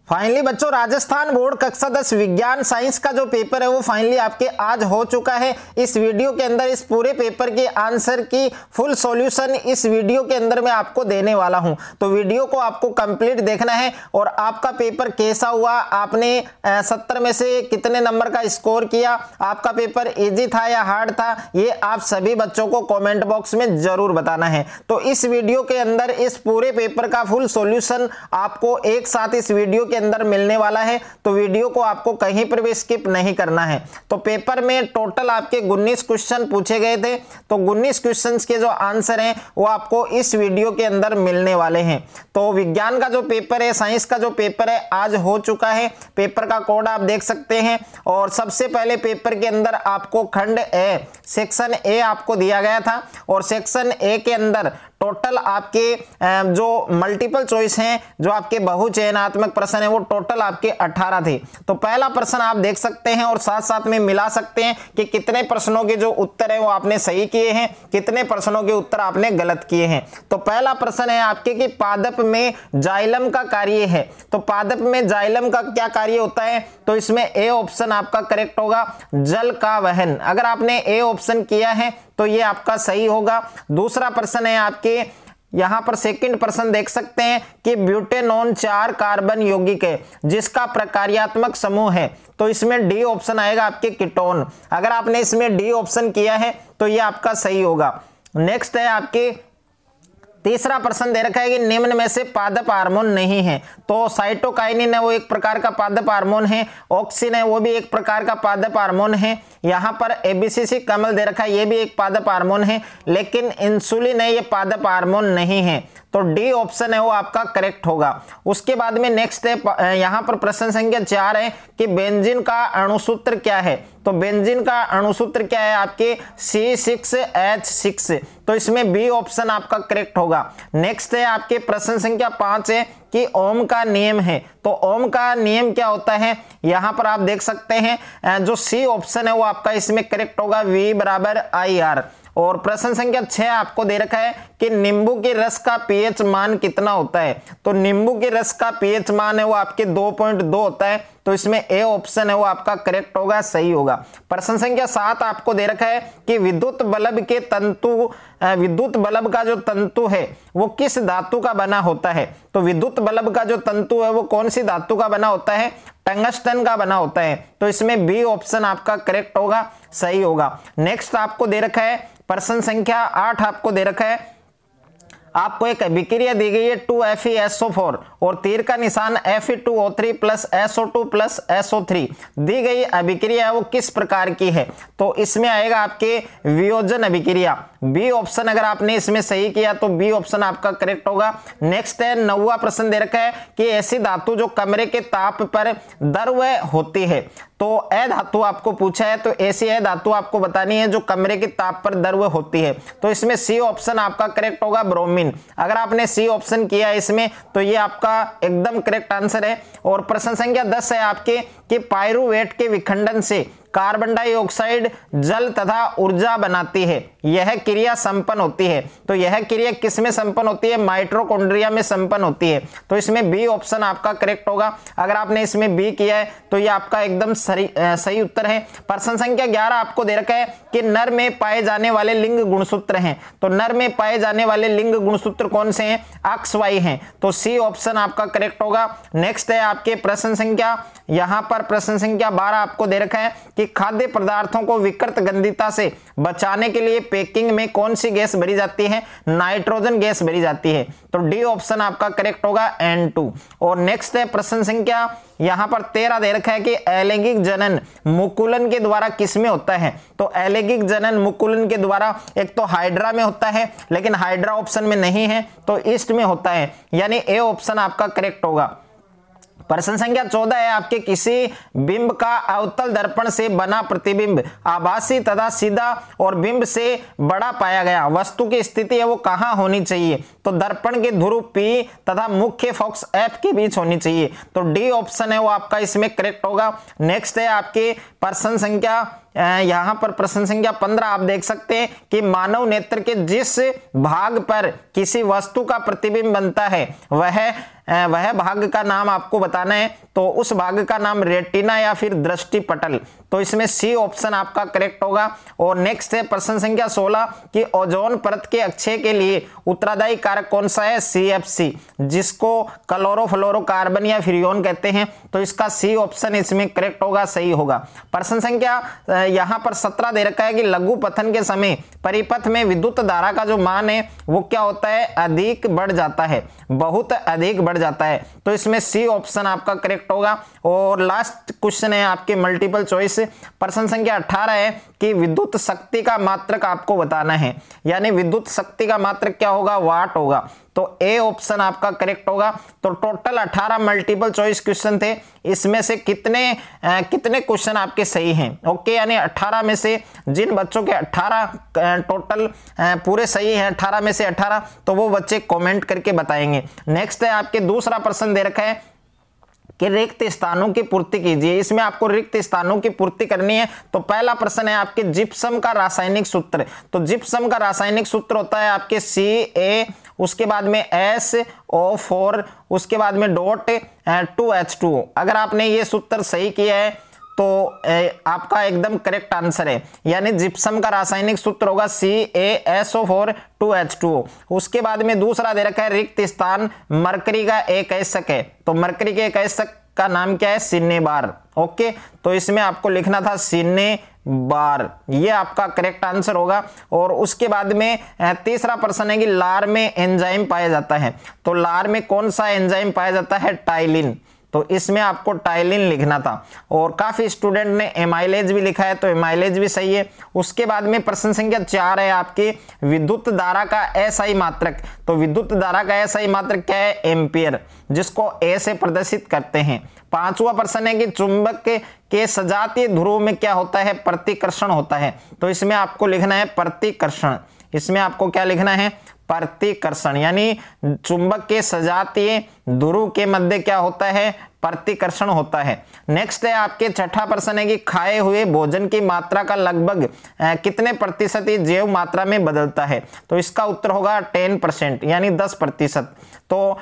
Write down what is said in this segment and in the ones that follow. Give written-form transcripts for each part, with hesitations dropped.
Finally बच्चों Rajasthan board कक्षा 10 विज्ञान साइंस का जो पेपर है वो फाइनली आपके आज हो चुका है। इस वीडियो के अंदर इस पूरे पेपर के आंसर की फुल सॉल्यूशन इस वीडियो के अंदर मैं आपको देने वाला हूं, तो वीडियो को आपको कंप्लीट देखना है। और आपका पेपर कैसा हुआ, आपने 70 में से कितने नंबर का स्कोर किया, आपका पेपर इजी था या हार्ड था, ये आप सभी बच्चों को कॉमेंट बॉक्स में जरूर बताना है। तो इस वीडियो के अंदर इस पूरे पेपर का फुल सॉल्यूशन आपको एक साथ इस वीडियो के अंदर मिलने वाला है, तो वीडियो को आपको कहीं पर भी स्किप नहीं करना है। तो पेपर में टोटल आपके 19 क्वेश्चन पूछे गए थे, तो 19 क्वेश्चंस के जो आंसर हैं वो आपको इस वीडियो के अंदर मिलने वाले हैं। तो विज्ञान का जो पेपर है, साइंस का जो पेपर है आज हो चुका है। पेपर का कोड आप देख सकते हैं। और सबसे पहले पेपर के अंदर आपको खंड ए सेक्शन ए आपको दिया गया था, और सेक्शन ए के अंदर टोटल आपके जो मल्टीपल चॉइस हैं, जो आपके बहुचयनात्मक प्रश्न है, वो टोटल आपके 18 थे। तो पहला प्रश्न आप देख सकते हैं और साथ साथ में मिला सकते हैं कि कितने प्रश्नों के जो उत्तर है वो आपने सही किए हैं, कितने प्रश्नों के उत्तर आपने गलत किए हैं। तो पहला प्रश्न है आपके कि पादप में जाइलम का कार्य है। तो पादप में जाइलम का क्या कार्य होता है, तो इसमें ए ऑप्शन आपका करेक्ट होगा, जल का वहन। अगर आपने ए ऑप्शन किया है तो ये आपका सही होगा। दूसरा प्रश्न है आपके यहां पर सेकंड प्रश्न देख सकते हैं कि ब्यूटेनॉन 4 कार्बन यौगिक है जिसका प्रकार्यात्मक समूह है, तो इसमें डी ऑप्शन आएगा आपके कीटोन। अगर आपने इसमें डी ऑप्शन किया है तो ये आपका सही होगा। नेक्स्ट है आपके तीसरा प्रश्न दे रखा है कि निम्न में से पादप हार्मोन नहीं है। तो साइटोकाइनिन है वो एक प्रकार का पादप हार्मोन है, ऑक्सिन है वो भी एक प्रकार का पादप हार्मोन है, यहाँ पर एबीसीसी कमल दे रखा है ये भी एक पादप हार्मोन है, लेकिन इंसुलिन है ये पादप हार्मोन नहीं है। तो डी ऑप्शन है वो आपका करेक्ट होगा। उसके बाद में नेक्स्ट है यहाँ पर प्रश्न संख्या 4 है कि बेंजीन का अणुसूत्र क्या है। तो बेंजीन का अणुसूत्र क्या है आपके C6H6, तो इसमें बी ऑप्शन आपका करेक्ट होगा। नेक्स्ट है आपके प्रश्न संख्या 5 है कि ओम का नियम है। तो ओम का नियम क्या होता है, यहां पर आप देख सकते हैं जो सी ऑप्शन है वो आपका इसमें करेक्ट होगा, V = IR। और प्रश्न संख्या 6 आपको दे रखा है कि नींबू के रस का पीएच मान कितना होता है। तो नींबू के रस का पीएच मान है वो आपके 2.2 होता है, तो इसमें ए ऑप्शन है वो आपका करेक्ट होगा, सही होगा। प्रश्न संख्या 7 आपको दे रखा है कि विद्युत बल्ब के तंतु, विद्युत बल्ब का जो तंतु है वो किस धातु का बना होता है। तो विद्युत बल्ब का जो तंतु है वो कौन सी धातु का बना होता है, टंगस्टन का बना होता है, तो इसमें बी ऑप्शन आपका करेक्ट होगा, सही होगा। नेक्स्ट आपको दे रखा है प्रश्न संख्या 8 आपको दे रखा है, आपको एक अभिक्रिया दी गई है 2FeSO4 और तीर का निशान Fe2O3 + SO2 + SO3 दी गई अभिक्रिया है वो किस प्रकार की है। तो इसमें आएगा आपके वियोजन अभिक्रिया, बी ऑप्शन। अगर आपने इसमें सही किया तो बी ऑप्शन आपका करेक्ट होगा। नेक्स्ट है 9वां प्रश्न दे रखा है कि ऐसी धातु जो कमरे के ताप पर द्रव्य होती है। तो ए धातु आपको पूछा है, तो ऐसी ए धातु आपको बतानी है जो कमरे के ताप पर द्रव्य होती है, तो इसमें सी ऑप्शन आपका करेक्ट होगा, ब्रोमीन। अगर आपने सी ऑप्शन किया है इसमें तो ये आपका एकदम करेक्ट आंसर है। और प्रश्न संख्या 10 है आपके कि पाइरुवेट के विखंडन से कार्बन डाइऑक्साइड जल तथा ऊर्जा बनाती है, यह क्रिया संपन्न होती है। तो यह क्रिया किस में संपन्न होती है, माइटोकॉन्ड्रिया में संपन्न होती है, तो इसमें बी ऑप्शन आपका करेक्ट होगा। अगर आपने इसमें बी किया है तो ये आपका एकदम सही उत्तर है। प्रश्न संख्या 11 आपको दे रखा है कि नर में पाए जाने वाले लिंग गुणसूत्र हैं। तो नर में पाए जाने वाले लिंग गुणसूत्र कौन से हैं, XY हैं, तो सी ऑप्शन आपका करेक्ट होगा। नेक्स्ट है आपके प्रश्न संख्या, यहां पर प्रश्न संख्या 12 आपको दे रखा है कि खाद्य पदार्थों को विकृत गंधिता से बचाने के लिए पैकिंग में कौन सी गैस भरी जाती है, नाइट्रोजन गैस भरी जाती है, तो डी ऑप्शन आपका करेक्ट होगा, N2। और नेक्स्ट है प्रश्न संख्या यहां पर 13 दे रखा है कि अलैंगिक जनन मुकुलन के द्वारा किस में होता है। तो अलैंगिक जनन मुकुलन के द्वारा एक तो हाइड्रा में होता है, लेकिन हाइड्रा ऑप्शन में नहीं है, तो ईस्ट में होता है, यानी ए ऑप्शन आपका करेक्ट होगा। प्रश्न संख्या 14 है आपके किसी बिंब का अवतल दर्पण से बना प्रतिबिंब आभासी तथा सीधा और बिंब से बड़ा पाया गया वस्तु की स्थिति है वो कहां होनी चाहिए। तो दर्पण के ध्रुव P तथा मुख्य फोकस F के बीच होनी चाहिए, तो डी ऑप्शन है वो आपका इसमें करेक्ट होगा। नेक्स्ट है आपके प्रश्न संख्या यहां पर प्रश्न संख्या 15 आप देख सकते हैं कि मानव नेत्र के जिस भाग पर किसी वस्तु का प्रतिबिंब बनता है वह भाग का नाम आपको बताना है। तो उस भाग का नाम रेटिना या फिर दृष्टि पटल। तो इसमें सी ऑप्शन आपका करेक्ट होगा। और नेक्स्ट है प्रश्न संख्या 16 कि ओजोन परत के अक्षय के लिए उत्तरदायी कारक कौन सा है? CFC, जिसको क्लोरोफ्लोरोकार्बन या फ्रियोन कहते हैं। तो इसका सी ऑप्शन इसमें करेक्ट होगा, सही होगा। प्रश्न संख्या यहां पर 17 दे रखा है कि लघु पथन के समय परिपथ में विद्युत धारा का जो मान है वो क्या होता है? अधिक बढ़ जाता है, बहुत अधिक बढ़ जाता है। तो इसमें सी ऑप्शन आपका करेक्ट होगा। और लास्ट क्वेश्चन है आपके मल्टीपल चॉइस। प्रश्न संख्या 18 है कि विद्युत शक्ति का मात्रक आपको बताना है, यानी विद्युत शक्ति का मात्रक क्या होगा? वाट होगा। तो ए ऑप्शन आपका करेक्ट होगा। तो टोटल 18 मल्टीपल चॉइस क्वेश्चन थे, इसमें से कितने क्वेश्चन आपके सही हैं? ओके, यानी 18 में से जिन बच्चों के 18 टोटल पूरे सही हैं, 18 में से 18, तो वो बच्चे कमेंट करके बताएंगे। नेक्स्ट है आपके दूसरा प्रश्न दे रखा है कि रिक्त स्थानों की पूर्ति कीजिए। इसमें आपको रिक्त स्थानों की पूर्ति करनी है। तो पहला प्रश्न है आपके जिप्सम का रासायनिक सूत्र। तो जिप्सम का रासायनिक सूत्र होता है आपके Ca, उसके बाद में SO4, उसके बाद में डॉट 2H2O। अगर आपने ये सूत्र सही किया है तो आपका एकदम करेक्ट आंसर है, यानी जिप्सम का रासायनिक सूत्र होगा CaSO4 2H2O। उसके बाद में दूसरा दे रखा है रिक्त स्थान मरकरी का एक अयस्क है। तो मरकरी के एक अयस्क का नाम क्या है? सिन्नेबार। ओके, तो इसमें आपको लिखना था सिन्नेबार, ये आपका करेक्ट आंसर होगा। और उसके बाद में तीसरा प्रश्न है कि लार में एंजाइम पाया जाता है। तो लार में कौन सा एंजाइम पाया जाता है? टाइलिन। तो इसमें आपको टाइलिन लिखना था। और काफी स्टूडेंट ने एमाइलेज भी लिखा है, तो एमाइलेज भी सही है। उसके बाद में प्रश्न संख्या 4 है आपके विद्युत धारा का एसआई मात्रक। तो विद्युत धारा का एसआई मात्रक क्या है? एम्पियर, जिसको ए से प्रदर्शित करते हैं। पांचवा प्रश्न है कि चुंबक के सजातीय ध्रुव में क्या होता है? प्रतिकर्षण होता है। तो इसमें आपको लिखना है प्रतिकर्षण। इसमें आपको क्या लिखना है? प्रतिकर्षण, यानी चुंबक के सजातीय ध्रुव के मध्य क्या होता है? प्रतिकर्षण होता है। नेक्स्ट है आपके छठा प्रश्न है कि खाए हुए भोजन की मात्रा का लगभग कितने प्रतिशत ही जैव मात्रा में बदलता है? तो इसका उत्तर होगा 10%, यानी 10%। तो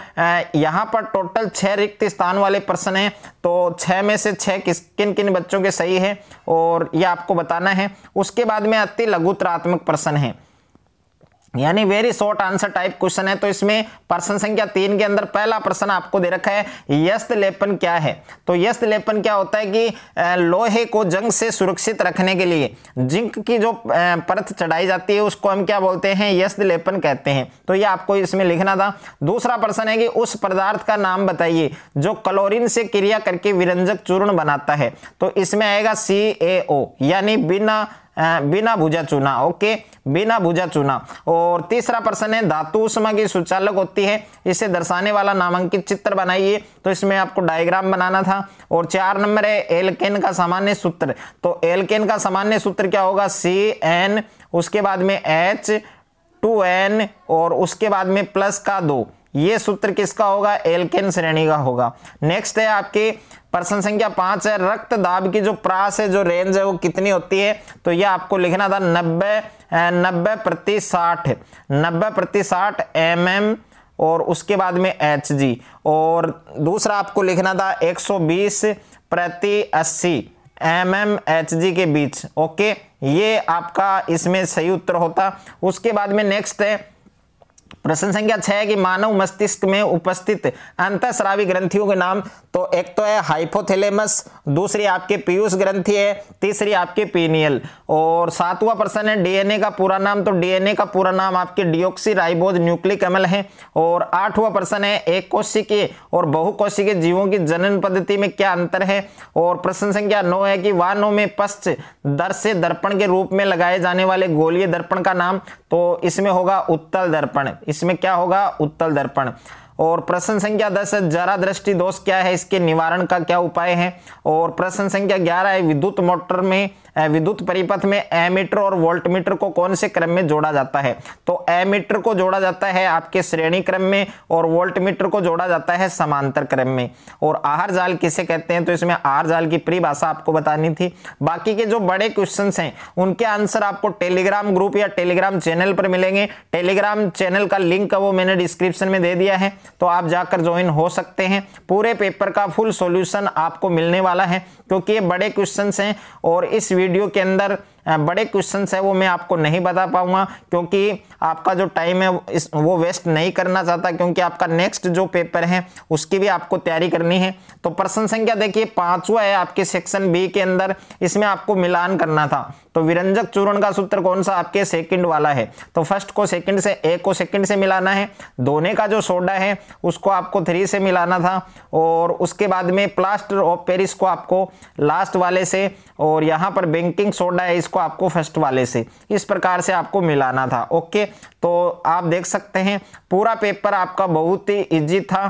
यहाँ पर टोटल 6 रिक्त स्थान वाले प्रश्न हैं। तो 6 में से 6 किन किन बच्चों के सही है और ये आपको बताना है। उसके बाद में अति लघुतरात्मक प्रश्न है, यानी very short answer type question है। तो इसमें प्रश्न संख्या 3 के अंदर पहला प्रश्न आपको दे रखा है यस्त लेपन क्या है? तो यस्त लेपन क्या होता है कि लोहे को जंग से सुरक्षित रखने के लिए जिंक की जो परत चढ़ाई जाती है उसको हम क्या बोलते हैं? यस्त लेपन कहते हैं। तो ये आपको इसमें लिखना था। दूसरा प्रश्न है कि उस पदार्थ का नाम बताइए जो क्लोरीन से क्रिया करके विरंजक चूर्ण बनाता है। तो इसमें आएगा CaO, यानी बिना भुजा चूना। ओके, बिना भुजा चूना। और तीसरा प्रश्न है धातु ऊष्मा की सुचालक होती है, इसे दर्शाने वाला नामांकित चित्र बनाइए। तो इसमें आपको डायग्राम बनाना था। और 4 नंबर है एल्केन का सामान्य सूत्र। तो एल्केन का सामान्य सूत्र क्या होगा? CN, उसके बाद में H2N और उसके बाद में प्लस का 2। ये सूत्र किसका होगा? एल्केन श्रेणी का होगा। नेक्स्ट है आपके प्रश्न संख्या 5 है रक्त दाब की जो प्रास है, जो रेंज है वो कितनी होती है? तो ये आपको लिखना था 90/60, 90/60 mm और उसके बाद में Hg। और दूसरा आपको लिखना था 120/80 mm Hg के बीच। ओके, ये आपका इसमें सही उत्तर होता। उसके बाद में नेक्स्ट है प्रश्न संख्या 6 कि मानव मस्तिष्क में उपस्थित अंतःस्रावी ग्रंथियों के नाम। तो एक तो है हाइपोथैलेमस, दूसरी आपके पीयूष ग्रंथि है, तीसरी आपके पीनियल। और 7वां प्रश्न है डीएनए का पूरा नाम। तो डीएनए का पूरा नाम आपके डिऑक्सीराइबोज न्यूक्लिक अम्ल है। और 8वां प्रश्न है एक कोशिकीय और बहुकोशिकीय जीवों की जनन पद्धति में क्या अंतर है। और प्रश्न संख्या 9 है कि वाहनों में पश्च दर्श दर्पण के रूप में लगाए जाने वाले गोलीय दर्पण का नाम। तो इसमें होगा उत्तल दर्पण। इसमें क्या होगा? उत्तल दर्पण। और प्रश्न संख्या 10 जरा दृष्टि दोष क्या है, इसके निवारण का क्या उपाय है। और प्रश्न संख्या 11 है विद्युत मोटर में विद्युत परिपथ में एमीटर और वोल्टमीटर को कौन से क्रम में जोड़ा जाता है? तो एमीटर को जोड़ा जाता है आपके श्रेणी क्रम में और वोल्टमीटर को जोड़ा जाता है समांतर क्रम में। और आहार जाल किसे कहते हैं? तो इसमें आहार जाल की परिभाषा आपको बतानी थी। बाकी के जो बड़े क्वेश्चंस हैं उनके आंसर आपको टेलीग्राम ग्रुप या टेलीग्राम चैनल पर मिलेंगे। टेलीग्राम चैनल का लिंक वो मैंने डिस्क्रिप्शन में दे दिया है, तो आप जाकर ज्वाइन हो सकते हैं। पूरे पेपर का फुल सॉल्यूशन आपको मिलने वाला है, क्योंकि ये बड़े क्वेश्चंस हैं और इस वीडियो के अंदर बड़े क्वेश्चंस है वो मैं आपको नहीं बता पाऊंगा, क्योंकि आपका जो टाइम है वो वेस्ट नहीं करना चाहता, क्योंकि आपका नेक्स्ट जो पेपर है उसकी भी आपको तैयारी करनी है। तो प्रश्न संख्या देखिए 5वां है आपके सेक्शन बी के अंदर, इसमें आपको मिलान करना था। तो विरंजक चूर्ण का सूत्र कौन सा? आपके सेकंड वाला है। तो फर्स्ट को सेकंड से, ए को सेकंड से मिलाना है। दोने का जो सोडा है उसको आपको 3 से मिलाना था, और उसके बाद में प्लास्टर ऑफ पेरिस को आपको लास्ट वाले से, और यहाँ पर बेकिंग सोडा है इसको आपको फर्स्ट वाले से, इस प्रकार से आपको मिलाना था। ओके, तो आप देख सकते हैं पूरा पेपर आपका बहुत ही इजी था।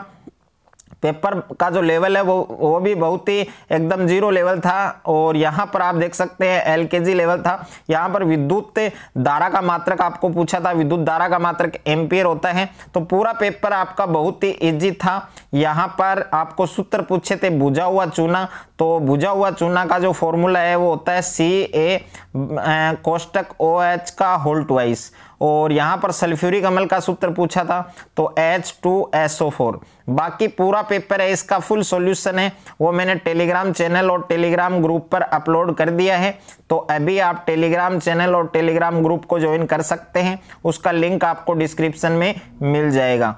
पेपर का जो लेवल है वो भी बहुत ही एकदम जीरो लेवल था, और यहाँ पर आप देख सकते हैं एलकेजी लेवल था। यहाँ पर विद्युत धारा का मात्रक आपको पूछा था, विद्युत धारा का मात्रक एम्पियर होता है। तो पूरा पेपर आपका बहुत ही इजी था। यहाँ पर आपको सूत्र पूछे थे बुझा हुआ चूना, तो बुझा हुआ चूना का जो फॉर्मूला है वो होता है CA कोष्टक OH का होल ट्वाइस, और यहाँ पर सल्फ्यूरिक अम्ल का सूत्र पूछा था तो H2SO4। बाकी पूरा पेपर है, इसका फुल सॉल्यूशन है वो मैंने टेलीग्राम चैनल और टेलीग्राम ग्रुप पर अपलोड कर दिया है। तो अभी आप टेलीग्राम चैनल और टेलीग्राम ग्रुप को ज्वाइन कर सकते हैं, उसका लिंक आपको डिस्क्रिप्शन में मिल जाएगा।